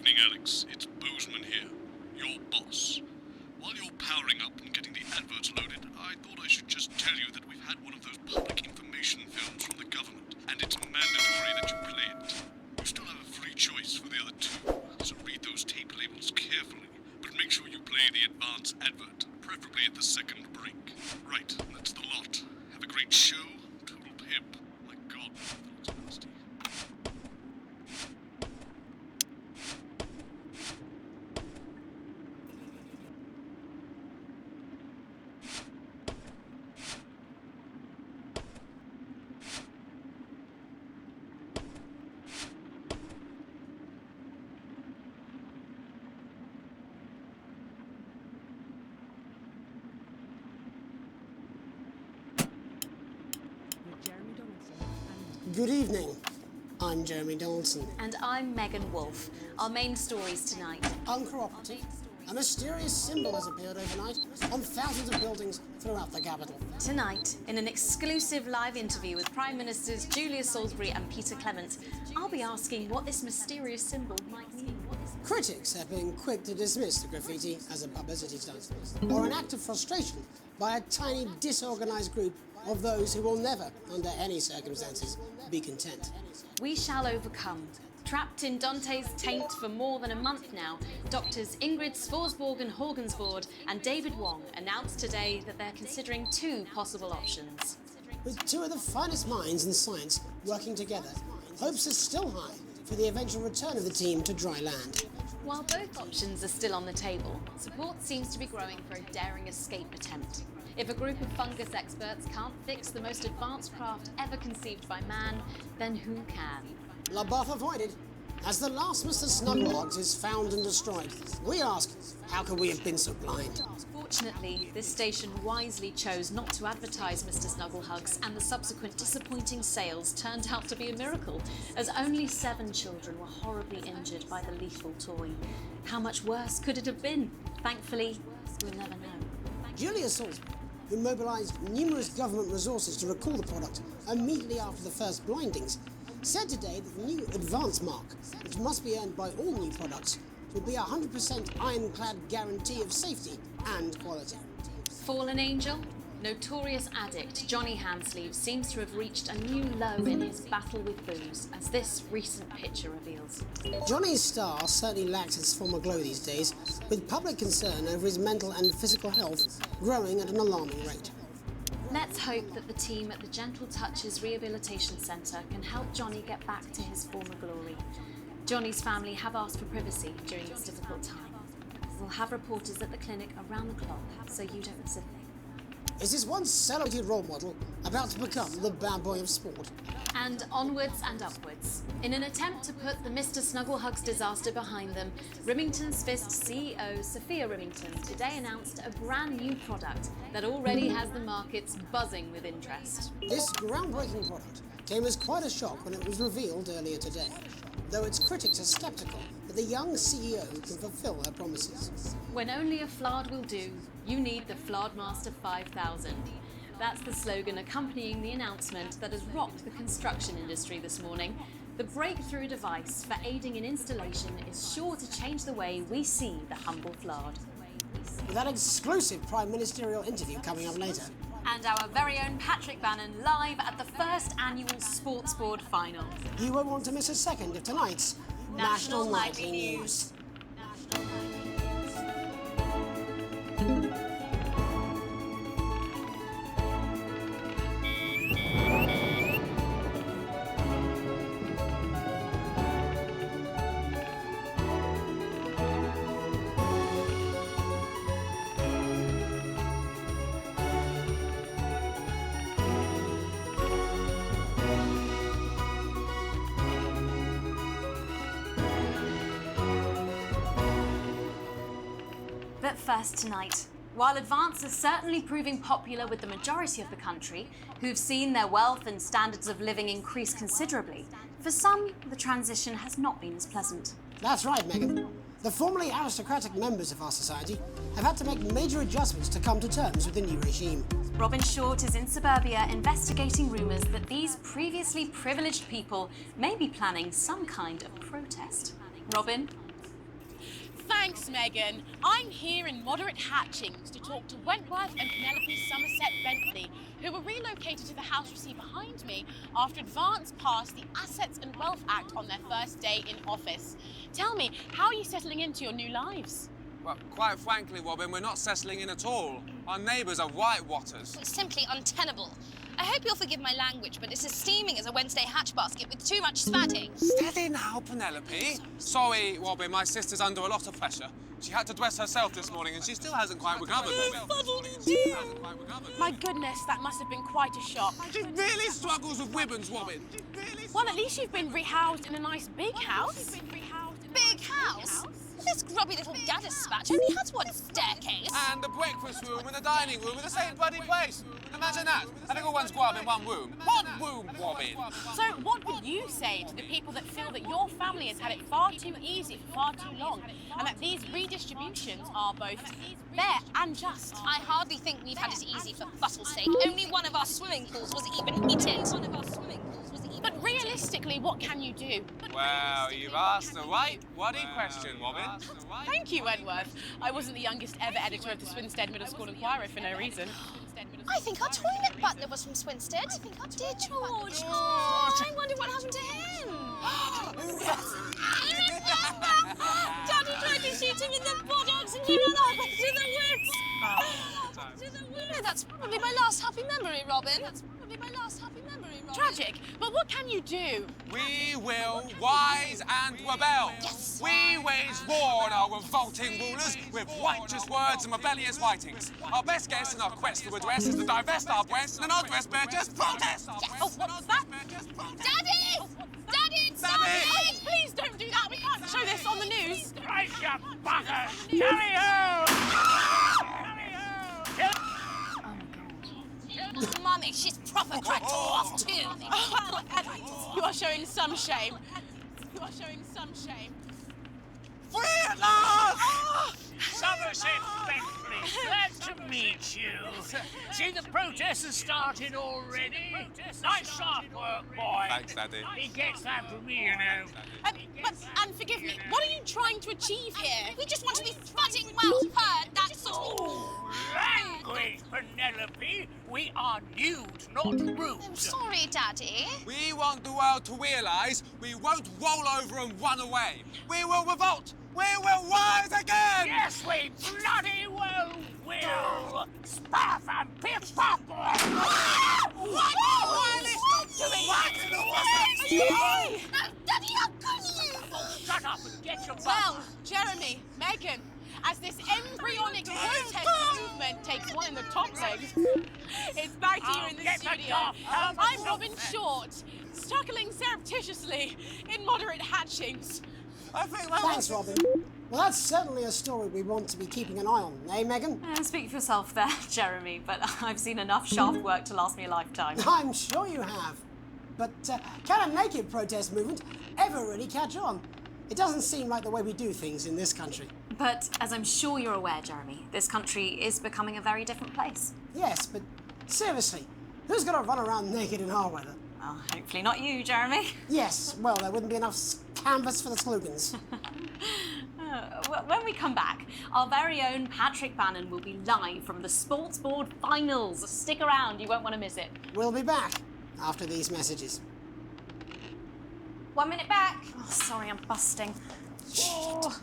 evening, Alex. It's Bozeman here, your boss. While you're powering up and getting the adverts loaded, I thought I should just tell you that we've had one of those public information films from the government, and it's mandatory that you play it. You still have a free choice for the other two, so read those tape labels carefully, but make sure you play the advance advert, preferably at the second break. Right, that's the lot. Have a great show. Total pimp. My God, that looks nasty. Good evening. I'm Jeremy Donaldson. And I'm Megan Wolfe. Our main stories tonight. Uncooperative. A mysterious symbol has appeared overnight on thousands of buildings throughout the capital. Tonight, in an exclusive live interview with Prime Ministers Julia Salisbury and Peter Clement, I'll be asking what this mysterious symbol might mean. Critics have been quick to dismiss the graffiti as a publicity stunt, or an act of frustration by a tiny, disorganised group of those who will never, under any circumstances, be content. We shall overcome. Trapped in Dante's taint for more than a month now, doctors Ingrid Svorsborg-Horgensvoord and David Wong announced today that they're considering two possible options. With two of the finest minds in science working together, hopes are still high for the eventual return of the team to dry land. While both options are still on the table, support seems to be growing for a daring escape attempt. If a group of fungus experts can't fix the most advanced craft ever conceived by man, then who can? LaBeouf avoided. As the last Mr. Snugglehogs is found and destroyed, we ask, how could we have been so blind? Fortunately, this station wisely chose not to advertise Mr. Snugglehugs, and the subsequent disappointing sales turned out to be a miracle, as only 7 children were horribly injured by the lethal toy. How much worse could it have been? Thankfully, we'll never know. Julia Salisbury, who mobilised numerous government resources to recall the product immediately after the first blindings, said today that the new advance mark, which must be earned by all new products, will be a 100% ironclad guarantee of safety and quality. Fallen angel? Notorious addict Johnny Handsleeve seems to have reached a new low in his battle with booze, as this recent picture reveals. Johnny's star certainly lacks its former glow these days, with public concern over his mental and physical health growing at an alarming rate. Let's hope that the team at the Gentle Touches Rehabilitation Centre can help Johnny get back to his former glory. Johnny's family have asked for privacy during this difficult time. We'll have reporters at the clinic around the clock, so you don't miss a thing. Is this once celebrated role model about to become the bad boy of sport? And onwards and upwards. In an attempt to put the Mr. Snugglehugs disaster behind them, Rimington's Fist CEO Sophia Rimington today announced a brand new product that already has the markets buzzing with interest. This groundbreaking product came as quite a shock when it was revealed earlier today, though its critics are sceptical that the young CEO can fulfill her promises. When only a Flard will do, you need the Flardmaster 5000. That's the slogan accompanying the announcement that has rocked the construction industry this morning. The breakthrough device for aiding in installation is sure to change the way we see the humble Flard. With that exclusive Prime Ministerial interview coming up later. And our very own Patrick Bannon live at the first annual Sports Board final. You won't want to miss a second of tonight's National Nightly News. But first tonight, while Advance is certainly proving popular with the majority of the country, who've seen their wealth and standards of living increase considerably, for some, the transition has not been as pleasant. That's right, Megan. The formerly aristocratic members of our society have had to make major adjustments to come to terms with the new regime. Robin Short is in suburbia investigating rumours that these previously privileged people may be planning some kind of protest. Robin? Thanks, Megan. I'm here in Moderate Hatchings to talk to Wentworth and Penelope Somerset Bentley, who were relocated to the house you see behind me after Advance passed the Assets and Wealth Act on their first day in office. Tell me, how are you settling into your new lives? Well, quite frankly, Robin, we're not settling in at all. Our neighbours are whitewatters. It's simply untenable. I hope you'll forgive my language, but it's as steaming as a Wednesday hatch basket with too much spatting. Steady now, Penelope. Sorry, Robin, my sister's under a lot of pressure. She had to dress herself this morning and she still hasn't quite recovered. My goodness, that must have been quite a shock. She really struggles with women's, Robin. Well, at least you've been rehoused in a nice big house. Big house? This grubby little gaddis spat only has one staircase. And the breakfast room and the dining room in the same bloody place. Imagine that, having all one's grub in one room. One room, Robin. So what would you say to the people that feel that your family has had it far too easy for far too long, and that these redistributions are both fair and just? I hardly think we've had it easy for fussle's sake. Only one of our swimming pools was even heated. But realistically, what can you do? Well, you've asked the right bloody question, Robin. Thank you, Wentworth. I wasn't the youngest ever editor of the Swinstead Middle School Inquirer for no reason. I think our toilet butler was from Swinstead. Dear George. Oh, I wonder what happened to him. Daddy tried to shoot him in the buttocks and he ran off to the woods. No, that's probably my last happy memory, Robin. Tragic, but what can you do? We will rise and rebel. Yes. We wage war on our revolting rulers with righteous words and rebellious writings. Our best guess in our quest for redress is to divest our breasts and undress bear just protest. Yes. Oh, what's that? Daddy! Daddy! Oh, please don't do that. We can't show this on the news. Right, you buggers! Carry her! Mummy, she's proper cracked off too. You are showing some shame. You are showing some shame. Free at last! Somerset Bentley, glad to meet you. See, the protest has started already. Nice sharp work, boy. Thanks, Daddy. He gets that from me, you know. And forgive me, what are you trying to achieve here? We just want to be fucking well heard, that's all. Language, Penelope. We are nude, not rude. I'm sorry, Daddy. We want the world to realise we won't roll over and run away. We will revolt. We will rise again! Yes, we bloody well will. Spaff and pip pop. What? Riley, stop doing what? Daddy, how could you? Shut up and get your Well, Jeremy, Megan, as this embryonic protest movement takes one in the top legs, it's back here in the studio. I'm Robin Short, struggling surreptitiously in Moderate Hatchings. I think that Thanks, Robin. Well, that's certainly a story we want to be keeping an eye on, eh, Megan? Speak for yourself there, Jeremy, but I've seen enough shaft work to last me a lifetime. I'm sure you have. But can a naked protest movement ever really catch on? It doesn't seem like the way we do things in this country. But as I'm sure you're aware, Jeremy, this country is becoming a very different place. Yes, but seriously, who's going to run around naked in our weather? Well, hopefully not you, Jeremy. Yes, well, there wouldn't be enough canvas for the slogans. When we come back, our very own Patrick Bannon will be live from the Sports Board Finals. Stick around, you won't want to miss it. We'll be back after these messages. 1 minute back. Oh, sorry, I'm busting. Oh.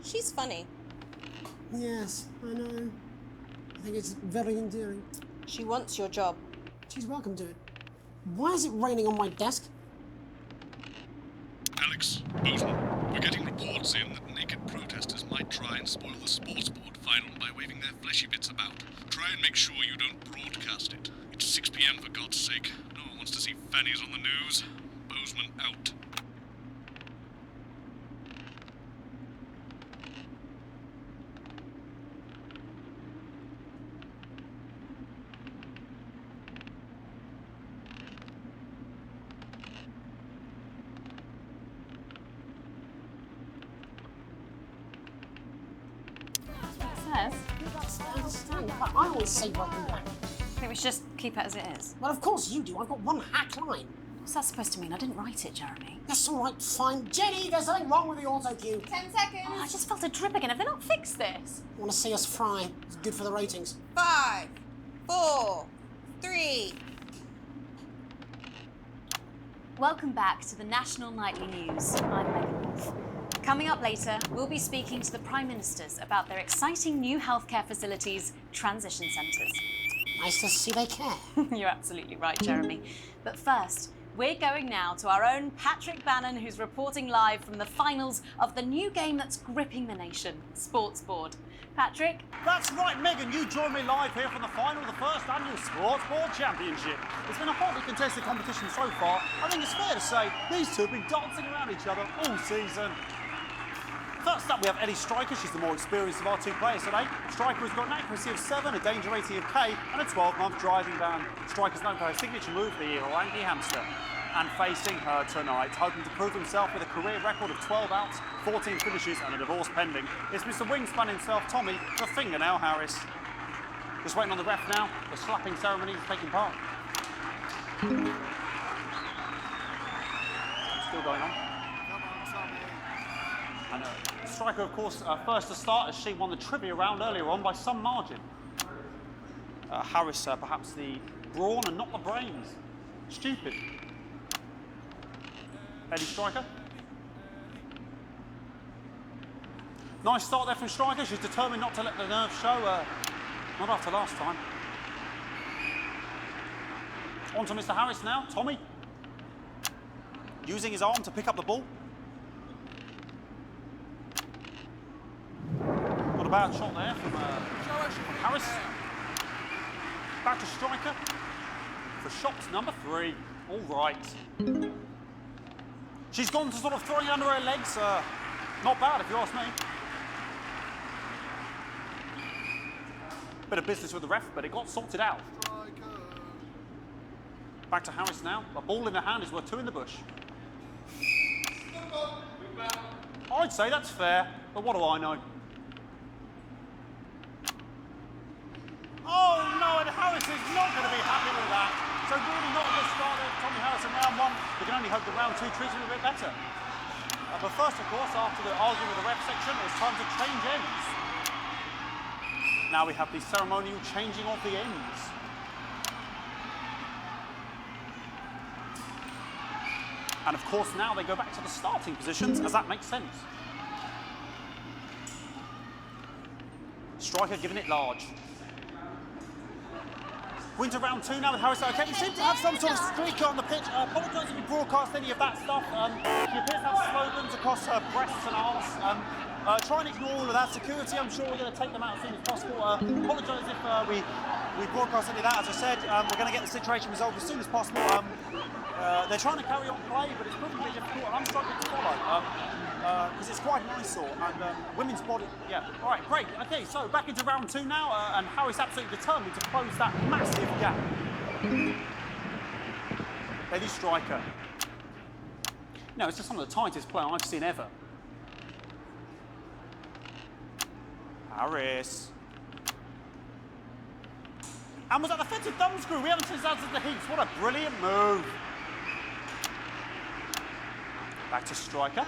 She's funny. Yes, I know. I think it's very endearing. She wants your job. She's welcome to it. Why is it raining on my desk? Alex, Bozeman, we're getting reports in that naked protesters might try and spoil the sports board final by waving their fleshy bits about. Try and make sure you don't broadcast it. It's 6 p.m. for God's sake. No one wants to see fannies on the news. Bozeman out. Says. I understand, but I always say welcome back. I think we should just keep it as it is. Well, of course you do. I've got one hack line. What's that supposed to mean? I didn't write it, Jeremy. That's all right, fine. Jenny, there's something wrong with the auto cue. 10 seconds. Oh, I just felt a drip again. Have they not fixed this? Want to see us fry? It's good for the ratings. 5, 4, 3. Welcome back to the National Nightly News. I'm Megan Wolf. Coming up later, we'll be speaking to the Prime Ministers about their exciting new healthcare facilities, transition centres. Nice to see they care. You're absolutely right, Jeremy. But first, we're going now to our own Patrick Bannon, who's reporting live from the finals of the new game that's gripping the nation, Sports Board. Patrick? That's right, Megan. You join me live here from the final of the first annual Sports Board Championship. It's been a hotly contested competition so far. I think it's fair to say these two have been dancing around each other all season. First up, we have Ellie Striker. She's the more experienced of our two players today. Striker has got an accuracy of 7, a danger rating of K, and a 12-month driving ban. Striker's known for her signature move, the Orangi hamster. And facing her tonight, hoping to prove himself with a career record of 12 outs, 14 finishes, and a divorce pending, is Mr. Wingspan himself, Tommy, the Fingernail Harris. Just waiting on the ref now. The slapping ceremony is taking part. Still going on. And Striker, of course, first to start as she won the trivia round earlier on by some margin. Harris, perhaps the brawn and not the brains. Stupid. Eddie Striker. Nice start there from Striker. She's determined not to let the nerves show. Not after last time. On to Mr. Harris now. Tommy. Using his arm to pick up the ball. Not a bad shot there from Harris. Back to Striker for shot number 3. All right. She's gone to sort of throwing it under her legs. Not bad, if you ask me. Bit of business with the ref, but it got sorted out. Back to Harris now. A ball in the hand is worth 2 in the bush. I'd say that's fair, but what do I know? Oh no, and Harris is not going to be happy with that. So really not a good start there for Tommy Harris in round 1. We can only hope that round 2 treats him a bit better. But first, of course, after the argument with the ref section, it's time to change ends. Now we have the ceremonial changing of the ends. And of course, now they go back to the starting positions, as that makes sense. Striker giving it large. Winter round 2 now with Harris. Okay, we seem to have some sort of streaker on the pitch. Apologise if we broadcast any of that stuff. She appears to have slogans across her breasts and arms. Try and ignore all of that. Security, I'm sure we're going to take them out as soon as possible. Apologise if we broadcast any of that. As I said, we're going to get the situation resolved as soon as possible. They're trying to carry on play, but it's proving a bit difficult, and I'm struggling to follow. Because it's quite an eyesore, and women's body, yeah. All right, great. Okay, so back into round 2 now, and Harris absolutely determined to close that massive gap. Eddie Striker. No, it's just some of the tightest play I've seen ever. Harris. And was that the fetid thumb screw? We haven't seen that since the heats. What a brilliant move. Back to Striker.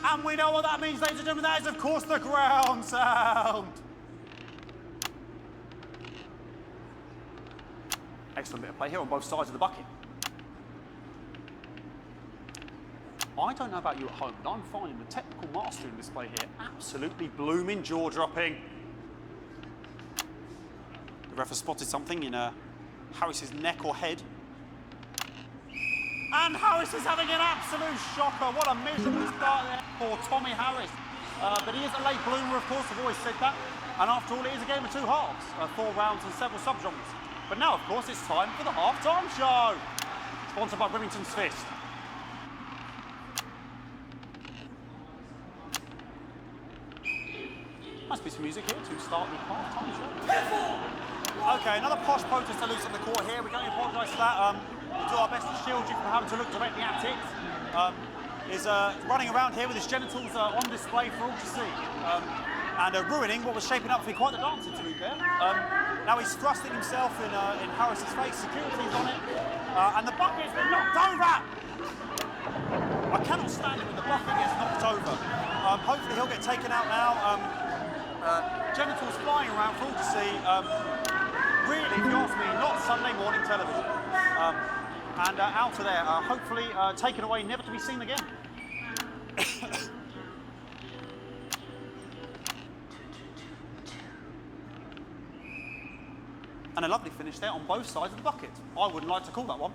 And we know what that means, ladies and gentlemen. That is, of course, the ground sound. Excellent bit of play here on both sides of the bucket. I don't know about you at home, but I'm finding the technical mastering this play here absolutely blooming jaw-dropping. The ref has spotted something in Harris's neck or head. And Harris is having an absolute shocker. What a miserable start there for Tommy Harris. But he is a late bloomer, of course. I've always said that. And after all, it is a game of 2 halves, 4 rounds and several subgenres. But now, of course, it's time for the half-time show. Sponsored by Remington's Fist. Must be some music here to start the half-time show. Okay, another posh protester loose on the court here. We can only apologise for that. We'll do our best to shield you from having to look directly at it. Is running around here with his genitals on display for all to see. and ruining what was shaping up to be quite the dancing, to be fair. Now he's thrusting himself in Harris's face, security's on it, and the bucket's been knocked over! I cannot stand it when the bucket gets knocked over. Hopefully he'll get taken out now. Genitals flying around for all to see. Really, if you ask me, not Sunday morning television. And out of there, hopefully taken away, never to be seen again. And a lovely finish there on both sides of the bucket. I wouldn't like to call that one.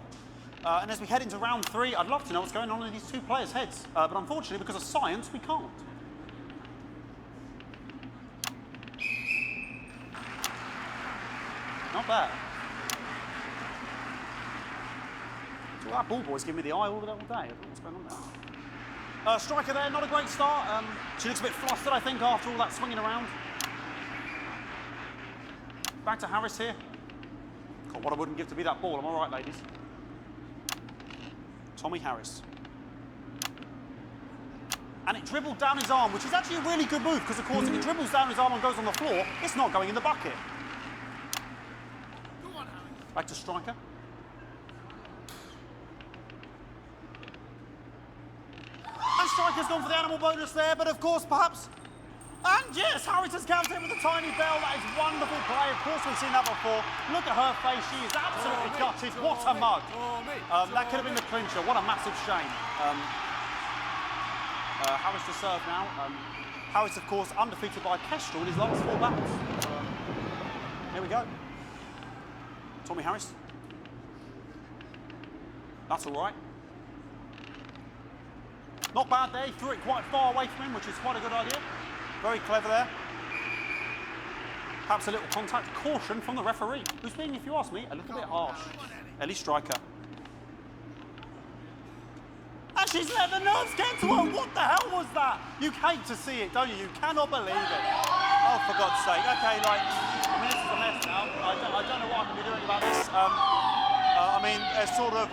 And as we head into round 3, I'd love to know what's going on in these two players' heads. But unfortunately, because of science, we can't. Not bad. So that ball boy's giving me the eye all day. I don't know what's going on there. Striker there, not a great start. She looks a bit flustered, I think, after all that swinging around. Back to Harris here. God, what I wouldn't give to be that ball. Am I right, ladies? Tommy Harris. And it dribbled down his arm, which is actually a really good move, because, of course, if it dribbles down his arm and goes on the floor, it's not going in the bucket. Back to Striker. And Striker's gone for the animal bonus there, but of course, perhaps... And yes, Harris has counted with a tiny bell. That is wonderful play. Of course, we've seen that before. Look at her face. She is absolutely gutted. What a mug. That could have been the clincher. What a massive shame. Harris to serve now. Harris, of course, undefeated by Kestrel in his last 4 battles. Here we go. Tommy Harris. That's all right. Not bad there. He threw it quite far away from him, which is quite a good idea. Very clever there. Perhaps a little contact. Caution from the referee, who's being, if you ask me, a little bit harsh. Ellie Striker. And she's let the nerves get to her. What the hell was that? You hate to see it, don't you? You cannot believe it. Oh, for God's sake. Okay, like, I mean, this is a mess now. I don't know what I can be doing about this. I mean, there's sort of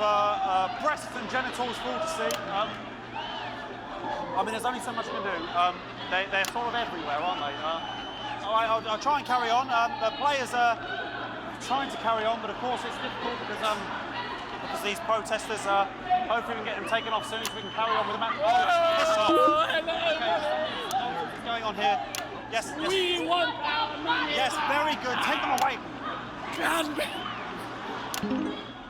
breasts and genitals for all to see. I mean, there's only so much I can do. They're sort of everywhere, aren't they? I'll try and carry on. The players are trying to carry on, but of course it's difficult because these protesters, hopefully we can get them taken off soon so we can carry on with the match. What's going on here? Yes, yes. We want our money. Yes, very good. Take them away.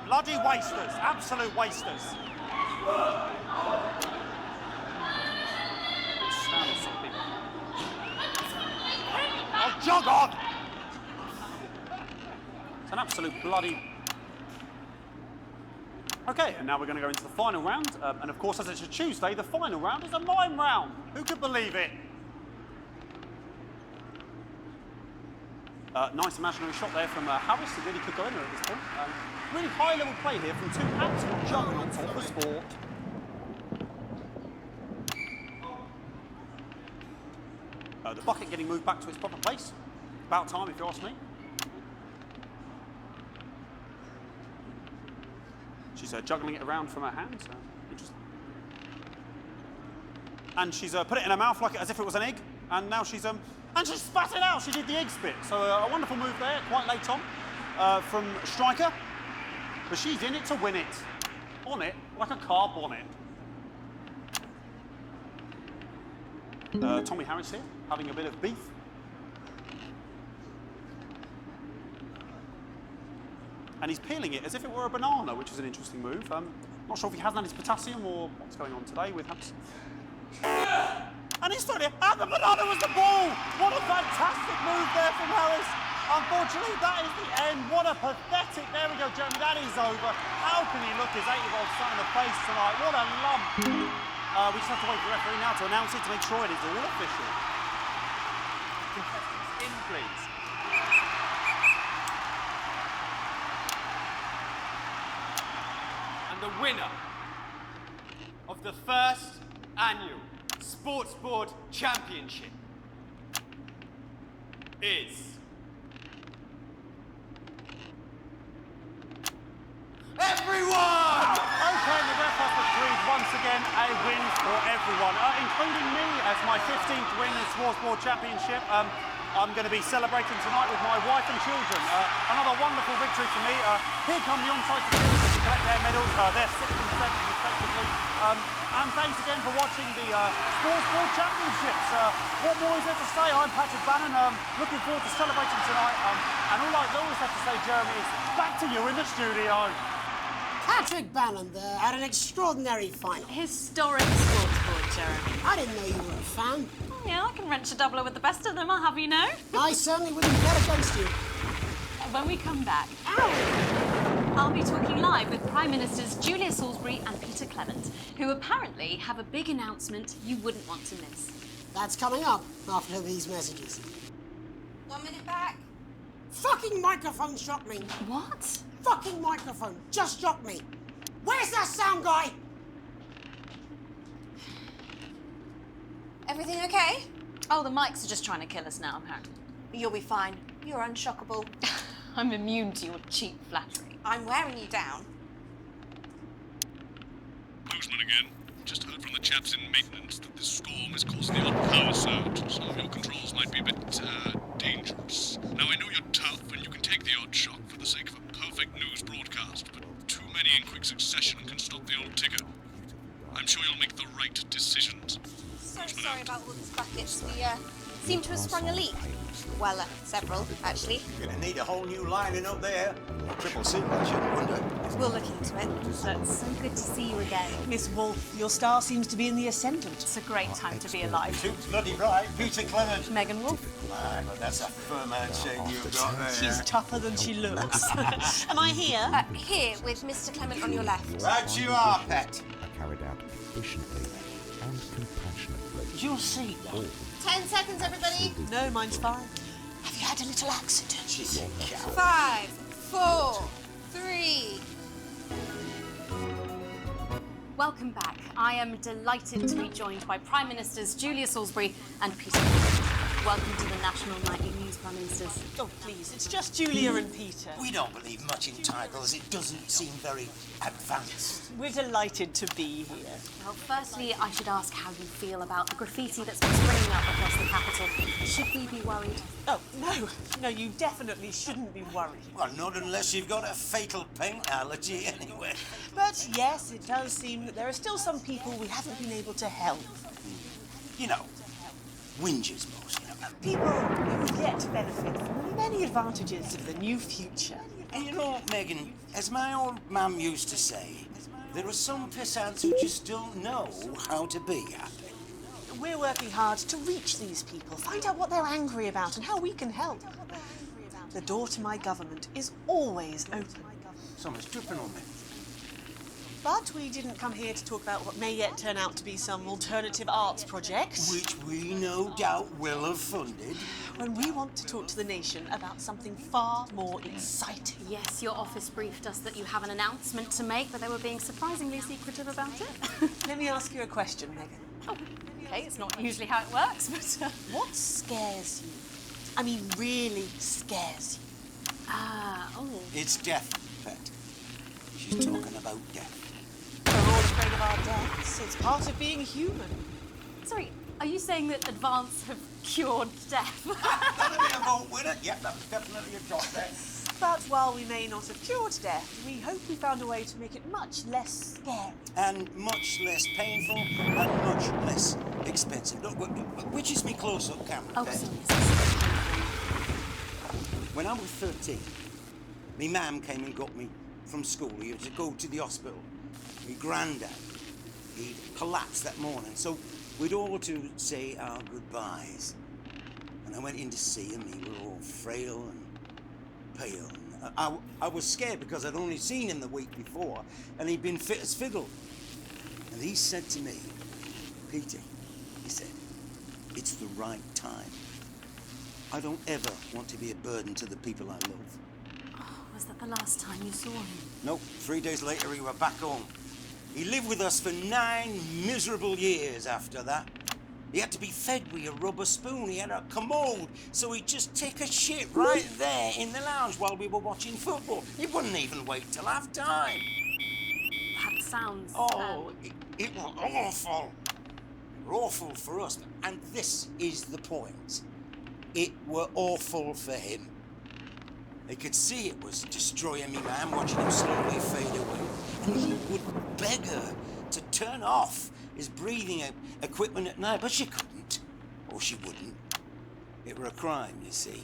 Bloody wasters. Absolute wasters. Oh, jog on! It's an absolute bloody... Okay, and now we're going to go into the final round. And of course, as it's a Tuesday, the final round is a mime round. Who could believe it? Nice imaginary shot there from Harris. He really could go in there at this point. Really high-level play here from two absolute juggernauts of the sport. The bucket getting moved back to its proper place. About time, if you ask me. She's juggling it around from her hands. Interesting. And she's put it in her mouth like as if it was an egg. And now she's and she spat it out. She did the egg spit. So a wonderful move there, quite late on, from Striker. But she's in it to win it. On it like a car bonnet. Tommy Harris here, having a bit of beef. And he's peeling it as if it were a banana, which is an interesting move. Not sure if he hasn't had his potassium or what's going on today with Harris. And he's throwing it, and the banana was the ball! What a fantastic move there from Harris. Unfortunately, that is the end. What a pathetic, there we go, Jeremy, that is over. How can he look his 8-year-old son in the face tonight? What a lump. We just have to wait for the referee now to announce it to make sure it is all official. Contestants in, please. And the winner of the first annual Sports Board Championship is... everyone! Okay, the ref has decreed once again a win for everyone. everyone, including me as my 15th win in the Sports Board Championship. I'm going to be celebrating tonight with my wife and children. Another wonderful victory for me. Here come the on-site security to collect their medals. They're 6th and 7th respectively. And thanks again for watching the Sports Board Championships. What more is there to say? I'm Patrick Bannon. Looking forward to celebrating tonight. And all I always have to say, Jeremy, is back to you in the studio. Patrick Bannon there had an extraordinary final. Historic sports board, Jeremy. I didn't know you were a fan. Yeah, I can wrench a doubler with the best of them, I'll have you know. I certainly wouldn't bet against you. When we come back, I'll be talking live with Prime Ministers Julia Salisbury and Peter Clement, who apparently have a big announcement you wouldn't want to miss. That's coming up after these messages. 1 minute back. Fucking microphone shocked me. What? Fucking microphone just shocked me. Where's that sound guy? Everything okay? Oh, the mics are just trying to kill us now, apparently. You'll be fine. You're unshockable. I'm immune to your cheap flattery. I'm wearing you down. Postman again. Just heard from the chaps in maintenance that this storm is causing the odd power surge. Some of your controls might be a bit, dangerous. Now, I know you're tough and you can take the odd shock for the sake of a perfect news broadcast, but too many in quick succession can stop the old ticker. I'm sure you'll make the right decisions. So sorry about all these buckets. We, seem to have sprung a leak. Well, several, actually. Gonna need a whole new lining up there. Triple soup, I shouldn't wonder. We'll look into it. Look, so good to see you again. Miss Wolfe, your star seems to be in the ascendant. It's a great time to be alive. Shoot's bloody right, Peter Clement. Megan Wolfe. My, but that's a firm handshake you've got there. She's tougher than she looks. Am I here? Here, with Mr. Clement on your left. Right you are, pet. Carried out efficiently and compassionately. You'll see. 10 seconds, everybody. No, mine's fine. Have you had a little accident? She's a cow. 5, 4, 3. Welcome back. I am delighted to be joined by Prime Ministers Julia Salisbury and Peter Clement. Welcome to the National Nightly News, Prime Ministers. Oh, please, it's just Julia and Peter. We don't believe much in titles. It doesn't seem very advanced. We're delighted to be here. Well, firstly, I should ask how you feel about the graffiti that's been springing up across the capital. Should we be worried? Oh, no, you definitely shouldn't be worried. Well, not unless you've got a fatal paint allergy anyway. But yes, it does seem that there are still some people we haven't been able to help. You know, whingers most, you know. People who yet to benefit from the many advantages of the new future. And you know, Megan, as my old mum used to say, there are some pissants who just don't know how to be happy. We're working hard to reach these people, find out what they're angry about and how we can help. The door to my government is always open. Someone's tripping on me. But we didn't come here to talk about what may yet turn out to be some alternative arts project. Which we no doubt will have funded. When we want to talk to the nation about something far more exciting. Yes, your office briefed us that you have an announcement to make, but they were being surprisingly secretive about it. Let me ask you a question, Megan. Oh, okay, it's not usually how it works, but... What scares you? I mean, really scares you? It's death, pet. She's talking about death. We're all afraid of our deaths. It's part of being human. Sorry, are you saying that Advance have cured death? That'll be a vote winner. Yep, that's definitely a job there. But while we may not have cured death, we hope we found a way to make it much less scary. And much less painful and much less expensive. Look, which is me close-up camera, Oh, pet? sorry. When I was 13, my mum came and got me from school. He had to go to the hospital. My granddad, he'd collapsed that morning, so we'd all to say our goodbyes. And I went in to see him. He was all frail and pale. And I was scared because I'd only seen him the week before, and he'd been fit as fiddle. And he said to me, Peter, he said, it's the right time. I don't ever want to be a burden to the people I love. Oh, was that the last time you saw him? Nope, 3 days later we were back home. He lived with us for 9 miserable years after that. He had to be fed with a rubber spoon. He had a commode, so he'd just take a shit right there in the lounge while we were watching football. He wouldn't even wait till half-time. That sounds... Oh, it was awful. were awful for us, and this is the point. It were awful for him. He could see it was destroying me, man, watching him slowly fade away. And he would beg her to turn off his breathing equipment at night, but she couldn't, or she wouldn't. It were a crime, you see.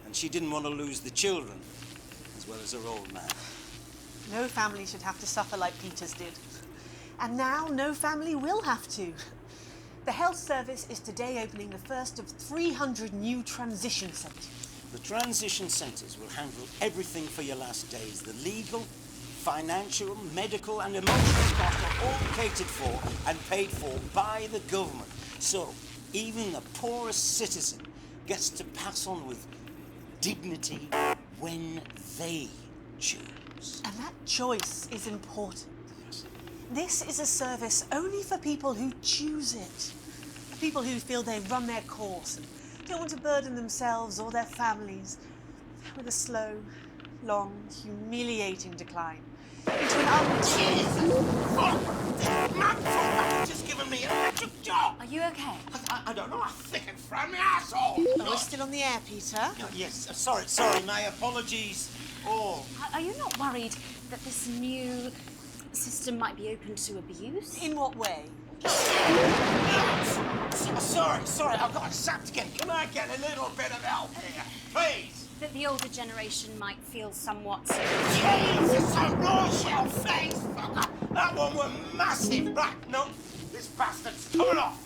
And she didn't want to lose the children, as well as her old man. No family should have to suffer like Peter's did. And now no family will have to. The health service is today opening the first of 300 new transition centres. The transition centres will handle everything for your last days. The legal, financial, medical and emotional costs are all catered for and paid for by the government. So even the poorest citizen gets to pass on with dignity when they choose. And that choice is important. This is a service only for people who choose it. People who feel they've run their course and don't want to burden themselves or their families with a slow, long, humiliating decline into an Just giving me an electric shock. Are you okay? I don't know. I think it's from my asshole. We're still on the air, Peter. Yes. Sorry. My apologies. Oh. Are you not worried that this new system might be open to abuse? In what way? Sorry, I've got sapped again. Can I get a little bit of help here, please? That the older generation might feel somewhat... Jesus, a raw shell face, fucker! That one was massive. Right, no, this bastard's coming off.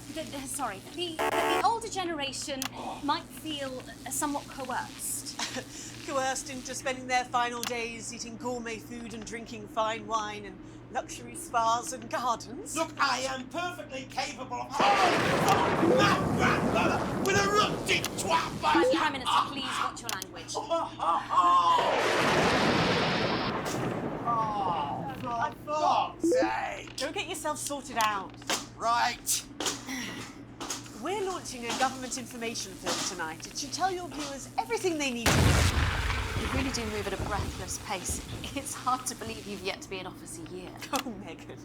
Sorry, the older generation might feel somewhat coerced. Coerced into spending their final days eating gourmet food and drinking fine wine and luxury spas and gardens. Look, I am perfectly capable of... Oh, my grandmother with a rusty twat like Prime Minister, please watch your language. For God's sake. Go get yourself sorted out. Right. We're launching a government information film tonight. It should tell your viewers everything they need to know. You really do move at a breathless pace. It's hard to believe you've yet to be in office a year. Oh, Megan,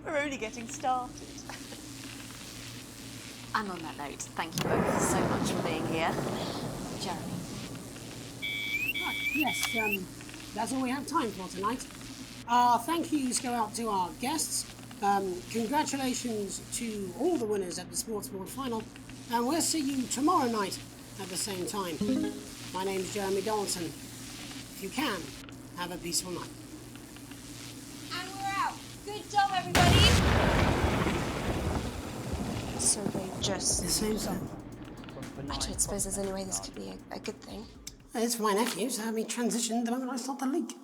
we're only getting started. And on that note, thank you both so much for being here. Jeremy. Right, yes, that's all we have time for tonight. Thank yous go out to our guests. Congratulations to all the winners at the Sports Board Final. And we'll see you tomorrow night at the same time. My name's Jeremy Dalton. If you can, have a peaceful night. And we're out. Good job, everybody. So they just... The same song. I don't suppose there's any way this could be a good thing. It's for my nephews. I mean, transitioned the moment I stopped the leak.